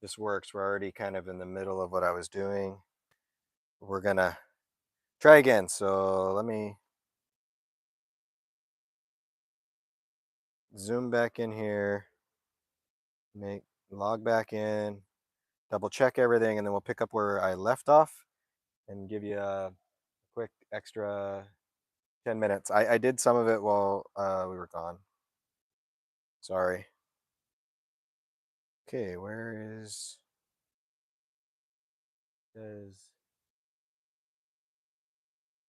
this works. We're already kind of in the middle of what I was doing. We're gonna try again. So let me zoom back in here, make log back in, double check everything, and then we'll pick up where I left off and give you a quick extra 10 minutes. I did some of it while we were gone. Sorry. Okay, where is is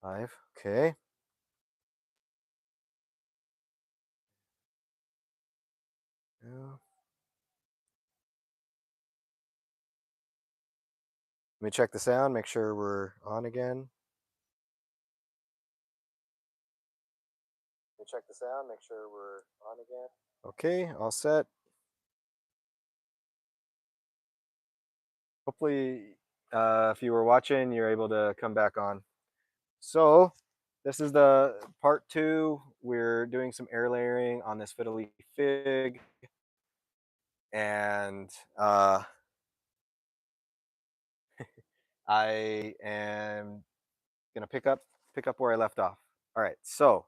5? Okay. Yeah. Let me check the sound, make sure we're on again. Let me check the sound, make sure we're on again. Okay, all set. Hopefully, if you were watching, you're able to come back on. So, this is the part 2. We're doing some air layering on this fiddle leaf fig, and I am gonna pick up where I left off. All right, so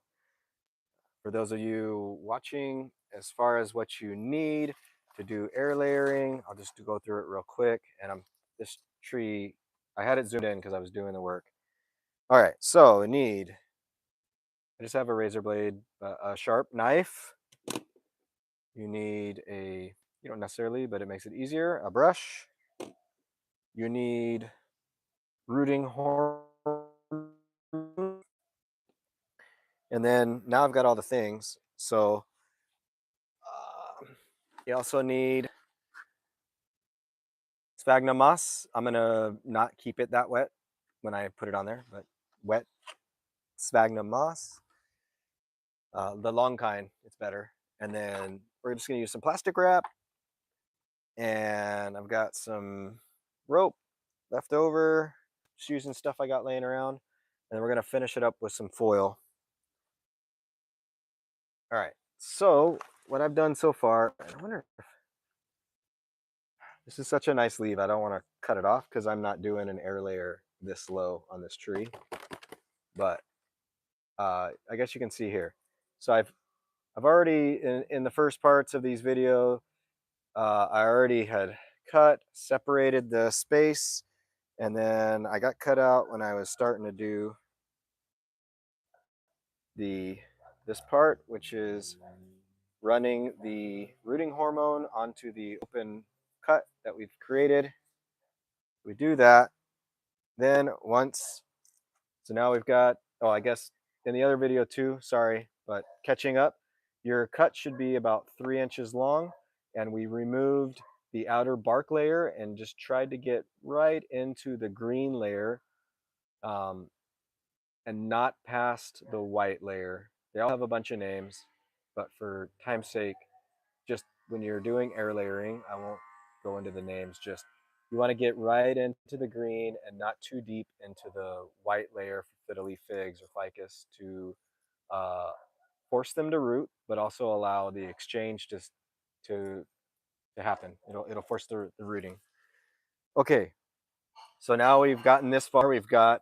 for those of you watching, as far as what you need to do air layering, I'll just go through it real quick. And this tree, I had it zoomed in because I was doing the work. All right, so I just have a razor blade, a sharp knife. You need you don't necessarily, but it makes it easier, a brush. You need rooting horn. And then now I've got all the things. So you also need sphagnum moss. I'm gonna not keep it that wet when I put it on there, but wet sphagnum moss, the long kind, it's better. And then we're just gonna use some plastic wrap, and I've got some rope left over, just using stuff I got laying around, and then we're gonna finish it up with some foil. All right. So what I've done so far, I wonder if this is such a nice leaf. I don't want to cut it off because I'm not doing an air layer this low on this tree, but I guess you can see here. So I've already in the first parts of these video, I already had cut, separated the space, and then I got cut out when I was starting to do this part, which is running the rooting hormone onto the open cut that we've created. We do that. Then so now we've got, oh, I guess in the other video too, sorry, but catching up, your cut should be about 3 inches long. And we removed the outer bark layer and just tried to get right into the green layer, um, and not past the white layer. They all have a bunch of names, but for time's sake, just when you're doing air layering, I won't go into the names. Just you want to get right into the green and not too deep into the white layer for fiddle leaf figs or ficus to uh, force them to root, but also allow the exchange to to happen. It'll force the rooting. Okay, so now we've gotten this far. We've got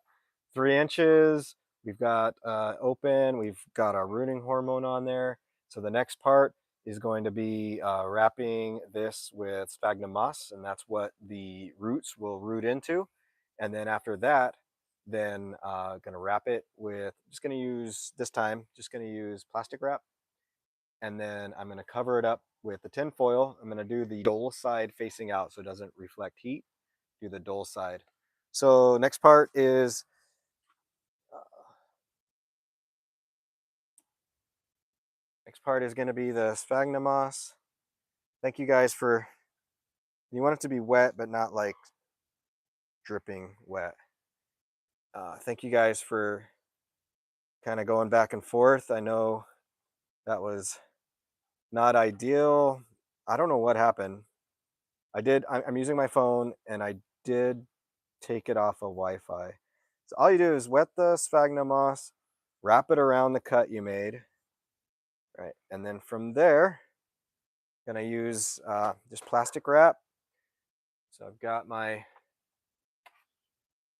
3 inches. We've got open. We've got our rooting hormone on there. So the next part is going to be wrapping this with sphagnum moss, and that's what the roots will root into. And then after that, then going to wrap it with, just going to use, this time, just going to use plastic wrap. And then I'm going to cover it up with the tin foil. I'm going to do the dole side facing out so it doesn't reflect heat. Do the dole side. So next part is going to be the sphagnum moss. Thank you guys for. You want it to be wet, but not like dripping wet. Thank you guys for kind of going back and forth. I know that was not ideal. I don't know what happened. I'm using my phone, and I did take it off of Wi-Fi. So all you do is wet the sphagnum moss, wrap it around the cut you made, right? And then from there, gonna use just plastic wrap. So I've got my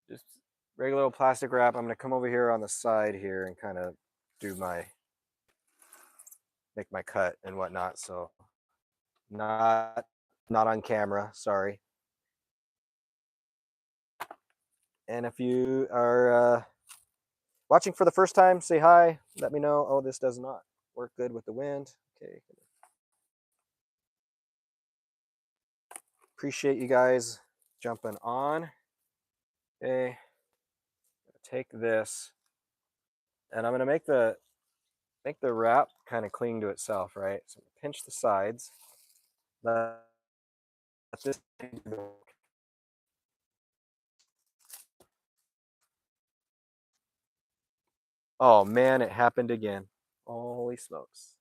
just regular old plastic wrap. I'm going to come over here on the side here and kind of do make my cut and whatnot. So not on camera, sorry. And if you are watching for the first time, say hi. Let me know. Oh, this does not work good with the wind. Okay. Appreciate you guys jumping on. Okay. Take this, and I'm gonna make the wrap kind of cling to itself, right? So I'm gonna pinch the sides. Let this. Oh man, it happened again. Holy smokes.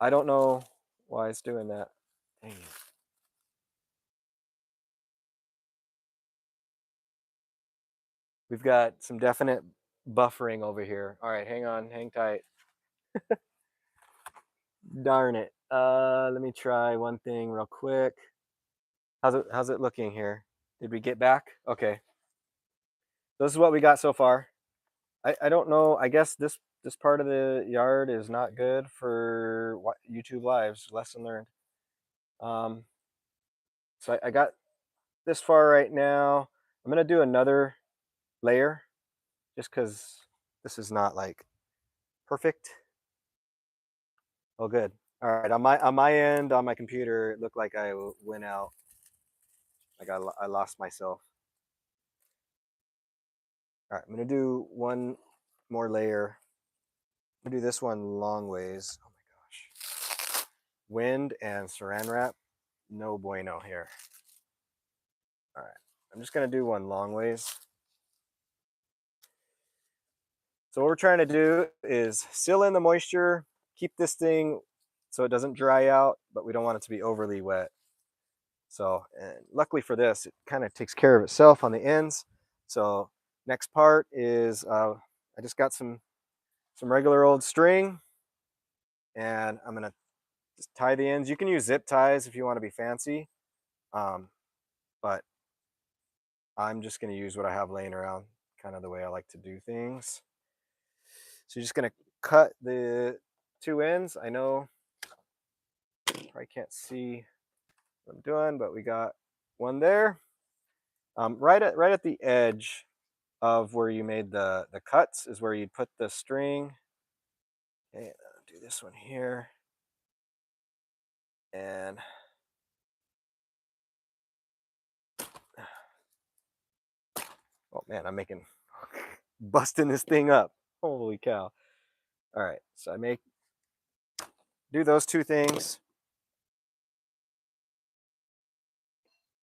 I don't know why it's doing that. Dang it. We've got some definite buffering over here. All right, hang on, hang tight. Darn it. Let me try one thing real quick. How's it looking here? Did we get back? Okay. This is what we got so far. I don't know. I guess this part of the yard is not good for YouTube lives. Lesson learned. Um, so I got this far right now. I'm gonna do another layer just because this is not like perfect. Oh, good. All right, on my end on my computer, it looked like I went out. Like I lost myself. All right, I'm gonna do one more layer. I'm gonna do this one long ways. Oh my gosh, wind and saran wrap, no bueno here. All right, I'm just gonna do one long ways. So what we're trying to do is seal in the moisture, keep this thing so it doesn't dry out, but we don't want it to be overly wet. So, and luckily for this, it kind of takes care of itself on the ends. So next part is I just got some regular old string, and I'm gonna just tie the ends. You can use zip ties if you want to be fancy, but I'm just gonna use what I have laying around, kind of the way I like to do things. So you're just gonna cut the two ends. I know I can't see what I'm doing, but we got one there. Right at the edge of where you made the cuts is where you'd put the string. Okay, I'll do this one here. And oh man, I'm making busting this thing up. Holy cow. All right, so do those two things.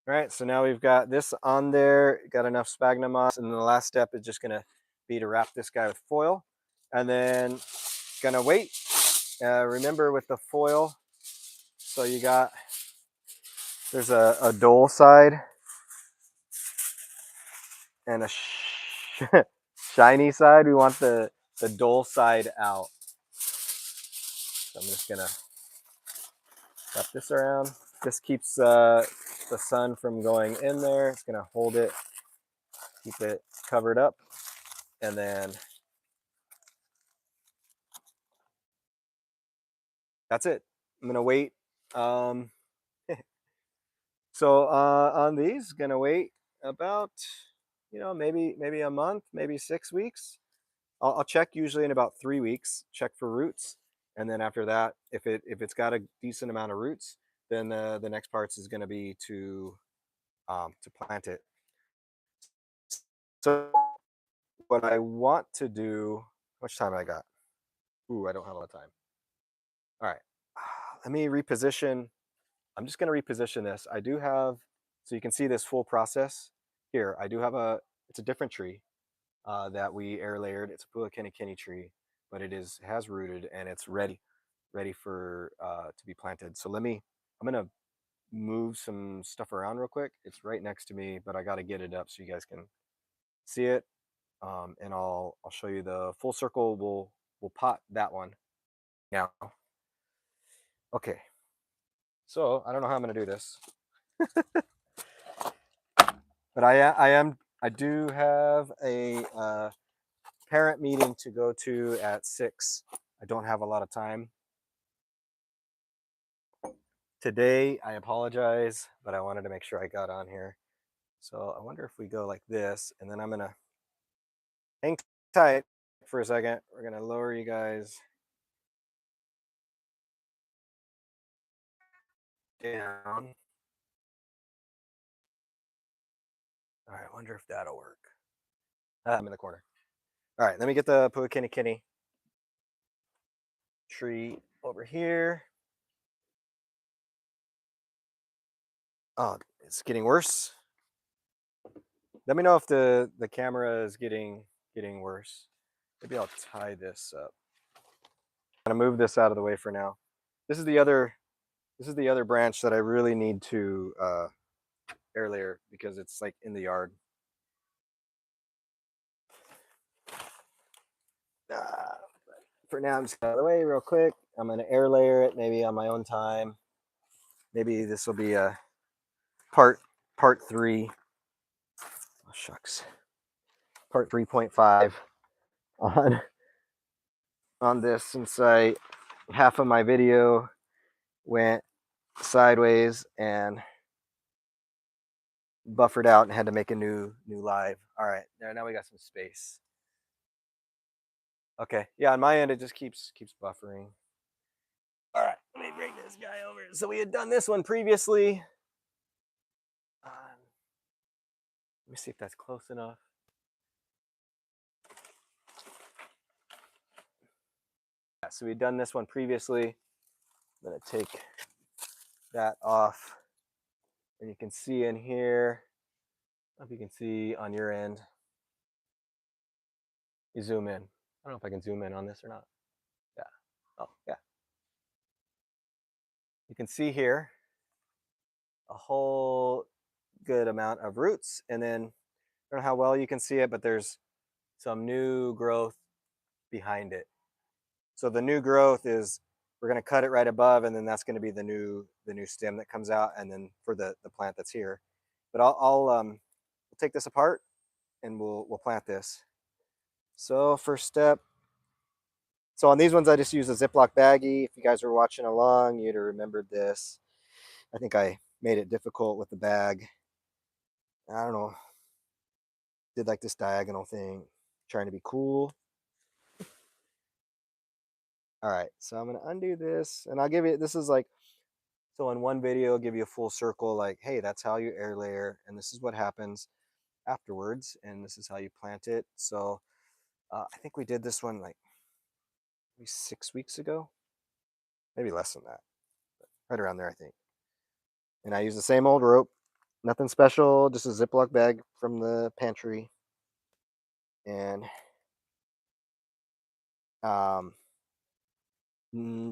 All right, so now we've got this on there, got enough sphagnum moss, and then the last step is just gonna be to wrap this guy with foil, and then gonna wait. Remember with the foil, so there's a dull side and a shiny side. We want the dull side out. So I'm just gonna wrap this around. This keeps the sun from going in there. It's gonna hold it, keep it covered up, and then that's it. I'm gonna wait. Um, so on these, gonna wait about maybe a month, maybe 6 weeks. I'll check usually in about 3 weeks. Check for roots, and then after that, if it's got a decent amount of roots, then the next parts is gonna be to plant it. So what I want to do, how much time I got? Ooh, I don't have a lot of time. All right, let me reposition. I'm just going to reposition this. I do have, so you can see this full process here. I do have it's a different tree that we air layered. It's a Puakenekene tree, but has rooted and it's ready for to be planted. So I'm going to move some stuff around real quick. It's right next to me, but I got to get it up so you guys can see it. And I'll show you the full circle. We'll pot that one now. Okay, so I don't know how I'm gonna do this. But I do have a parent meeting to go to at 6. I don't have a lot of time today. I apologize, but I wanted to make sure I got on here. So I wonder if we go like this, and then I'm gonna hang tight for a second. We're gonna lower you guys down. All right, I wonder if that'll work. I'm in the corner. All right, let me get the Puakinnikini tree over here. Oh, it's getting worse. Let me know if the camera is getting worse. Maybe I'll tie this up. I'm gonna move this out of the way for now. This is the other branch that I really need to air layer because it's like in the yard. For now, I'm just out of the way real quick. I'm gonna air layer it maybe on my own time. Maybe this will be a part 3. Oh, shucks. Part 3.5 on this, since half of my video went sideways and buffered out and had to make a new live. All right, there, now we got some space. Okay, yeah, on my end it just keeps buffering. All right, let me bring this guy over. So we had done this one previously. Let me see if that's close enough. Yeah, so we'd done this one previously. I'm gonna take that off, and you can see in here. I don't know if you can see on your end. You zoom in. I don't know if I can zoom in on this or not. Yeah. Oh, yeah. You can see here a whole good amount of roots, and then I don't know how well you can see it, but there's some new growth behind it. So the new growth is, we're going to cut it right above, and then that's going to be the new stem that comes out, and then for the plant that's here. But we'll take this apart and we'll plant this. So first step. So on these ones, I just use a Ziploc baggie. If you guys were watching along, you'd have remembered this. I think I made it difficult with the bag. I don't know. Did like this diagonal thing, trying to be cool. All right, so I'm gonna undo this, and I'll give you, this is like, so in one video, I'll give you a full circle, like, hey, that's how you air layer, and this is what happens afterwards, and this is how you plant it. So I think we did this one like maybe 6 weeks ago, maybe less than that, right around there, I think. And I use the same old rope, nothing special, just a Ziploc bag from the pantry, and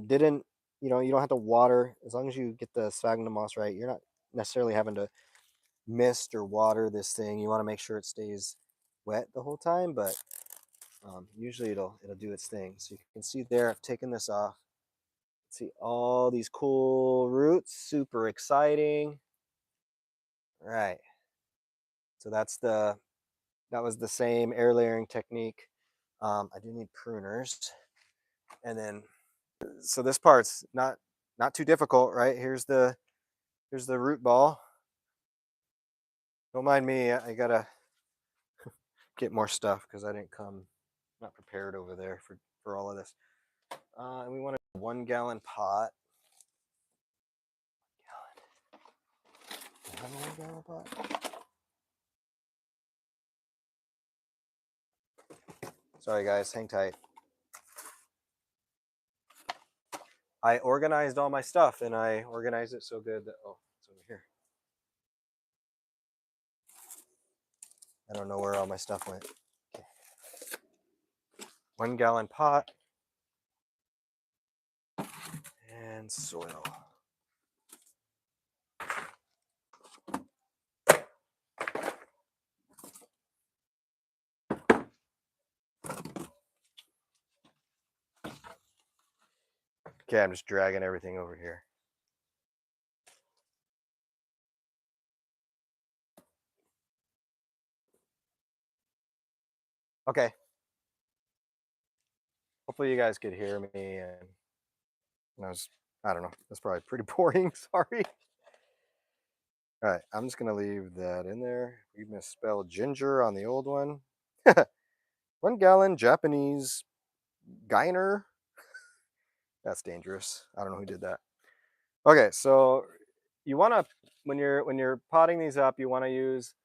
didn't, you don't have to water as long as you get the sphagnum moss right. You're not necessarily having to mist or water this thing. You want to make sure it stays wet the whole time, but usually it'll do its thing. So you can see there, I've taken this off. See all these cool roots, super exciting. All right, so that was the same air layering technique. I do need pruners, and then so this part's not too difficult, right? Here's the root ball. Don't mind me, I gotta get more stuff because I didn't come, not prepared over there for all of this. And we want a 1 gallon pot. Do I have a 1 gallon pot? Sorry guys, hang tight. I organized all my stuff, and I organized it so good that, oh, it's over here. I don't know where all my stuff went. Okay. 1 gallon pot and soil. Okay, I'm just dragging everything over here. Okay. Hopefully you guys could hear me, and I don't know, that's probably pretty boring. Sorry. All right, I'm just gonna leave that in there. We misspelled ginger on the old one. 1 gallon Japanese Geiner. That's dangerous. I don't know who did that. Okay, so you want to when you're potting these up, you want to use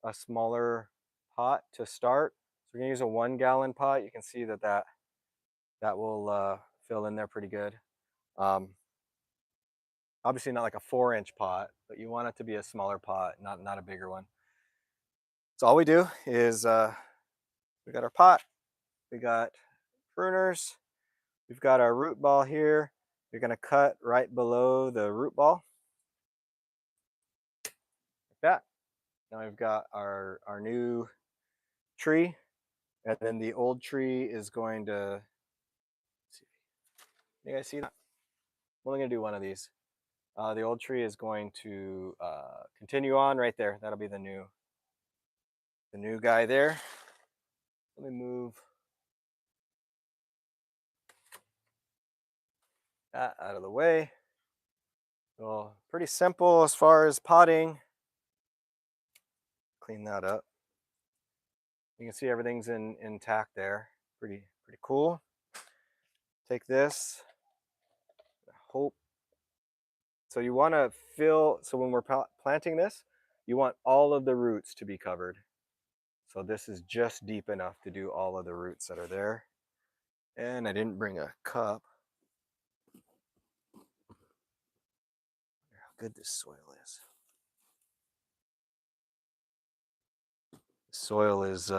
a smaller pot to start. So we're gonna use a 1 gallon pot. You can see that will fill in there pretty good. Um, Obviously not like a 4-inch pot, but you want it to be a smaller pot, not a bigger one. So all we do is we got our pot, we got pruners, we've got our root ball here. You're gonna cut right below the root ball, like that. Now we've got our new tree, and then the old tree is going to. See, you guys see that? We're only gonna do one of these. The old tree is going to continue on right there. That'll be the new guy there. Let me move that out of the way. So pretty simple as far as potting. Clean that up. You can see everything's intact there. Pretty cool. Take this. Hope. So you want to fill. So when we're planting this, you want all of the roots to be covered. So this is just deep enough to do all of the roots that are there. And I didn't bring a cup. How good this soil is. The soil is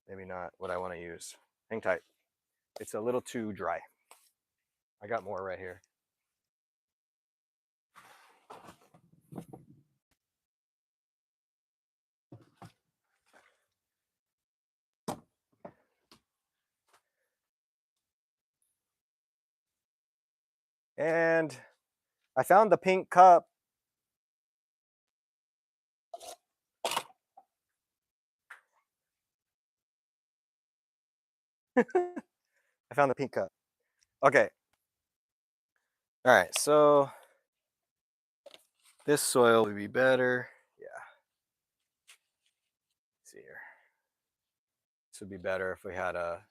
maybe not what I want to use. Hang tight. It's a little too dry. I got more right here. And I found the pink cup. I found the pink cup. Okay. All right. So this soil would be better. Yeah. Let's see here. This would be better if we had a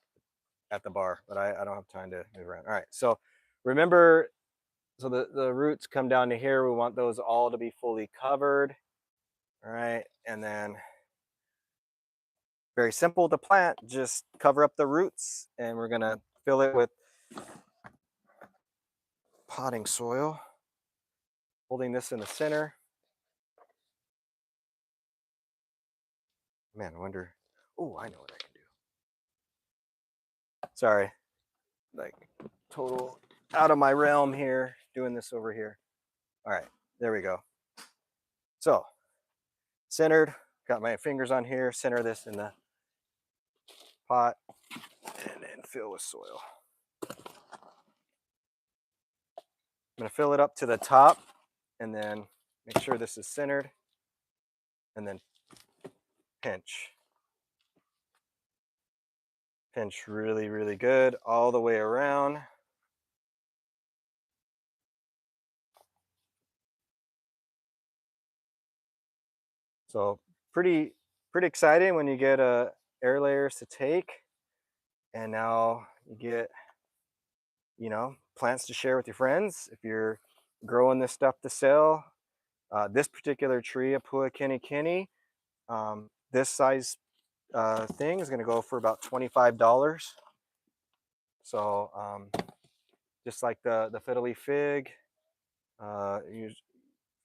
at the bar, but I don't have time to move around. All right. So remember, so the roots come down to here. We want those all to be fully covered. All right. And then very simple to plant, just cover up the roots, and we're going to fill it with potting soil, holding this in the center. Man, I wonder, oh, I know what I can do. Sorry, like total out of my realm here, doing this over here. All right, there we go. So, centered, got my fingers on here, center this in the pot, and then fill with soil. I'm gonna fill it up to the top, and then make sure this is centered, and then pinch. Pinch really, really good all the way around. So pretty exciting when you get air layers to take, and now you get plants to share with your friends if you're growing this stuff to sell. This particular tree, a Pua Kini Kini, this size thing is going to go for about $25. So just like the fiddle leaf fig, you've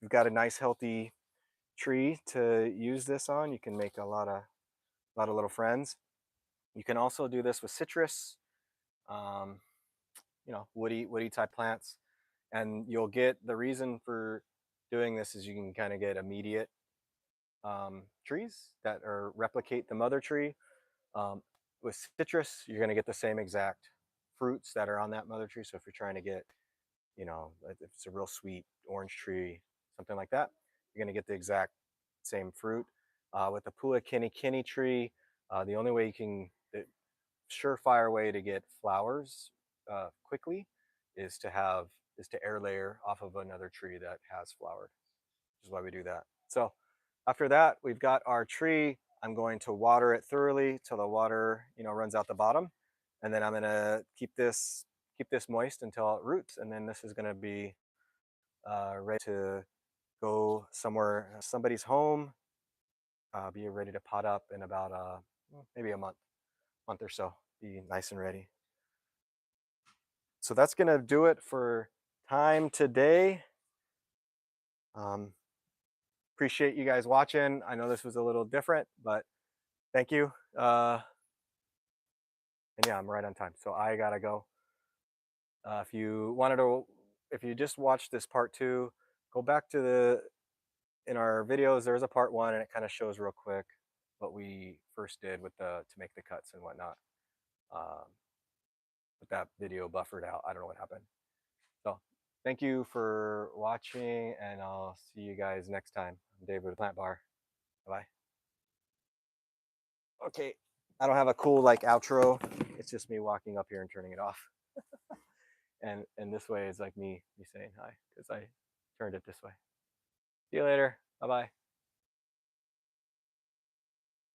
got a nice healthy tree to use this on. You can make a lot of little friends. You can also do this with citrus, um, woody type plants, and you'll get the reason for doing this is you can kind of get immediate trees that are replicate the mother tree. Um, with citrus, you're going to get the same exact fruits that are on that mother tree. So if you're trying to get, if it's a real sweet orange tree, something like that, you're going to get the exact same fruit. With the Pua Kini Kini tree, The only way you can, the surefire way to get flowers quickly is to air layer off of another tree that has flowered, which is why we do that. So after that, we've got our tree. I'm going to water it thoroughly till the water, runs out the bottom, and then I'm gonna keep this moist until it roots, and then this is gonna be ready to go somewhere, somebody's home, be ready to pot up in about maybe a month or so. Be nice and ready. So that's gonna do it for time today. Um, appreciate you guys watching. I know this was a little different, but thank you. And yeah, I'm right on time, so I gotta go. If you just watched this part two, go back to in our videos. There's a part one, and it kind of shows real quick what we first did with to make the cuts and whatnot. Um, but that video buffered out. I don't know what happened. So thank you for watching, and I'll see you guys next time. I'm David with Plant Bar. Bye. Okay, I don't have a cool like outro. It's just me walking up here and turning it off. And this way is like me saying hi because I turned it this way. See you later. Bye bye.